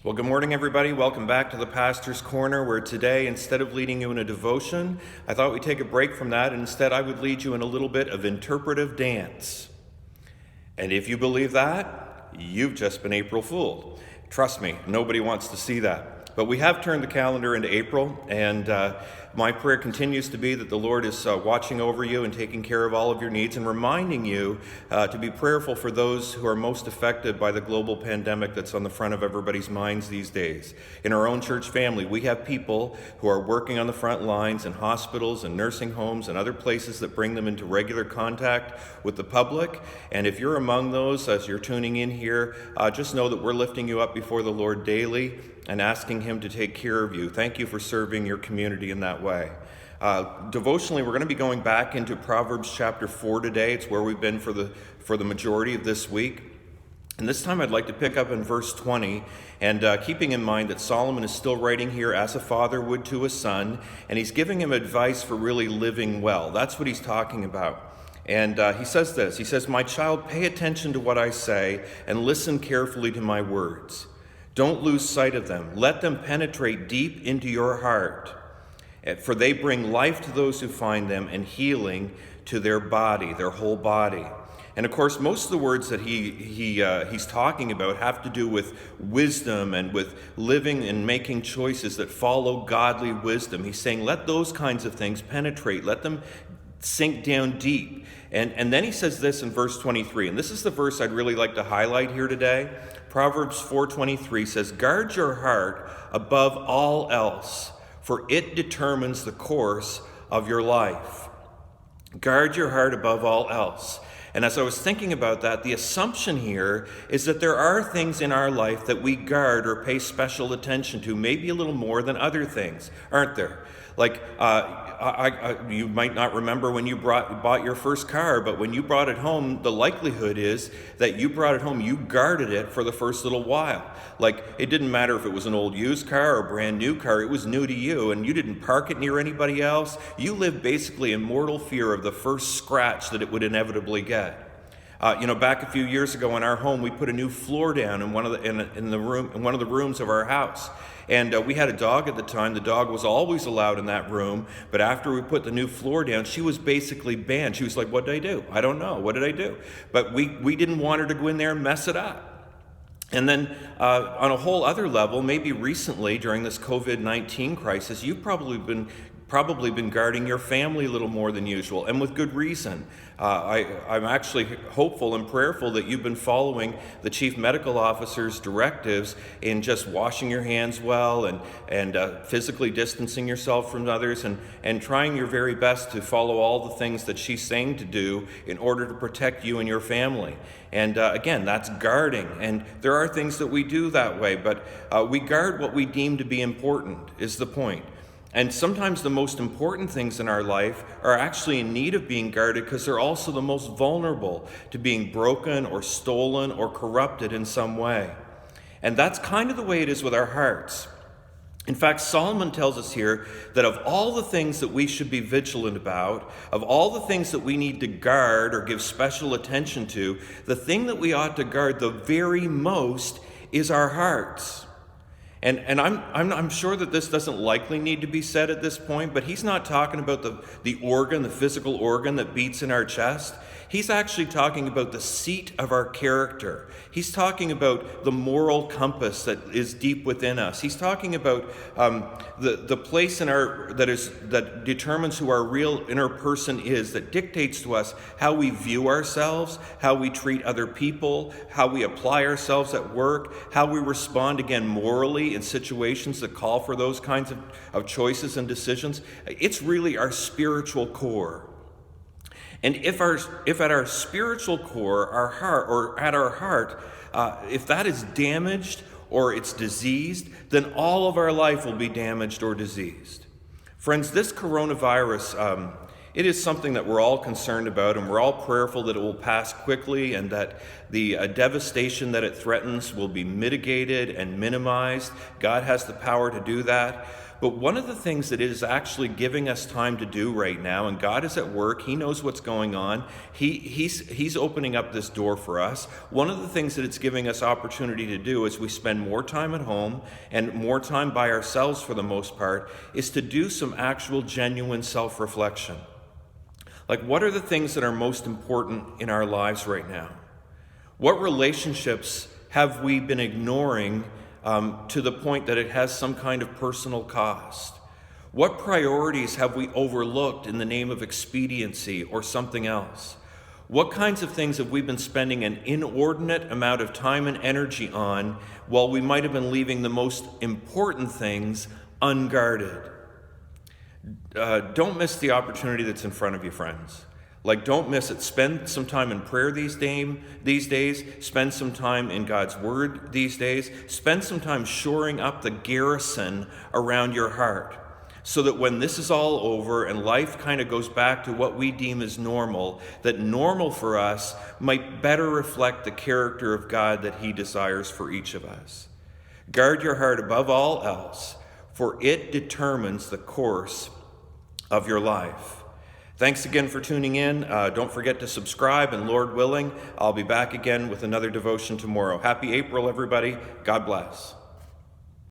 Well, good morning, everybody. Welcome back to the Pastor's Corner, where today, instead of leading you in a devotion, I thought we'd take a break from that, and instead I would lead you in a little bit of interpretive dance. And if you believe that, you've just been April fooled. Trust me, nobody wants to see that. But we have turned the calendar into April, and my prayer continues to be that the Lord is watching over you and taking care of all of your needs and reminding you to be prayerful for those who are most affected by the global pandemic that's on the front of everybody's minds these days. In our own church family, we have people who are working on the front lines in hospitals and nursing homes and other places that bring them into regular contact with the public. And if you're among those, as you're tuning in here, just know that we're lifting you up before the Lord daily and asking Him to take care of you. Thank you for serving your community in that way. Devotionally, we're going to be going back into Proverbs chapter 4 today. It's where we've been for the majority of this week. And this time I'd like to pick up in verse 20, and keeping in mind that Solomon is still writing here as a father would to a son, and he's giving him advice for really living well. That's what he's talking about. And he says this, he says, "My child, pay attention to what I say and listen carefully to my words. Don't lose sight of them. Let them penetrate deep into your heart, for they bring life to those who find them and healing to their body, their whole body." And of course, most of the words that he's talking about have to do with wisdom and with living and making choices that follow godly wisdom. He's saying, let those kinds of things penetrate. Let them sink down deep. And then he says this in verse 23, and this is the verse I'd really like to highlight here today. Proverbs 4:23 says, "Guard your heart above all else, for it determines the course of your life." Guard your heart above all else. And as I was thinking about that, the assumption here is that there are things in our life that we guard or pay special attention to, maybe a little more than other things, aren't there? Like, you might not remember when you bought your first car, but when you brought it home, the likelihood is that you brought it home, you guarded it for the first little while. Like, it didn't matter if it was an old used car or a brand new car, it was new to you, and you didn't park it near anybody else. You lived basically in mortal fear of the first scratch that it would inevitably get. Back a few years ago in our home, we put a new floor down in one of the rooms of our house. And we had a dog at the time. The dog was always allowed in that room. But after we put the new floor down, she was basically banned. She was like, "What did I do? I don't know. What did I do?" But we didn't want her to go in there and mess it up. And then on a whole other level, maybe recently during this COVID-19 crisis, you've probably been guarding your family a little more than usual, and with good reason. I'm actually hopeful and prayerful that you've been following the chief medical officer's directives in just washing your hands well and physically distancing yourself from others and trying your very best to follow all the things that she's saying to do in order to protect you and your family. And again, that's guarding. And there are things that we do that way, but we guard what we deem to be important, is the point. And sometimes the most important things in our life are actually in need of being guarded because they're also the most vulnerable to being broken or stolen or corrupted in some way. And that's kind of the way it is with our hearts. In fact, Solomon tells us here that of all the things that we should be vigilant about, of all the things that we need to guard or give special attention to, the thing that we ought to guard the very most is our hearts. And I'm sure that this doesn't likely need to be said at this point, but he's not talking about the organ, the physical organ that beats in our chest. He's actually talking about the seat of our character. He's talking about the moral compass that is deep within us. He's talking about the place in that determines who our real inner person is, that dictates to us how we view ourselves, how we treat other people, how we apply ourselves at work, how we respond again morally in situations that call for those kinds of choices and decisions. It's really our spiritual core. And if at our spiritual core, our heart, or at our heart, if that is damaged or it's diseased, then all of our life will be damaged or diseased. Friends, this coronavirus, it is something that we're all concerned about, and we're all prayerful that it will pass quickly and that the devastation that it threatens will be mitigated and minimized. God has the power to do that. But one of the things that it is actually giving us time to do right now, and God is at work, he knows what's going on, he's opening up this door for us. One of the things that it's giving us opportunity to do as we spend more time at home and more time by ourselves for the most part, is to do some actual genuine self-reflection. Like, what are the things that are most important in our lives right now? What relationships have we been ignoring to the point that it has some kind of personal cost? What priorities have we overlooked in the name of expediency or something else? What kinds of things have we been spending an inordinate amount of time and energy on while we might have been leaving the most important things unguarded? Don't miss the opportunity that's in front of you, friends. Like, don't miss it. Spend some time in prayer these days. Spend some time in God's Word these days. Spend some time shoring up the garrison around your heart so that when this is all over and life kind of goes back to what we deem as normal, that normal for us might better reflect the character of God that He desires for each of us. Guard your heart above all else, for it determines the course of your life. Thanks again for tuning in. Don't forget to subscribe, and Lord willing, I'll be back again with another devotion tomorrow. Happy April, everybody. God bless.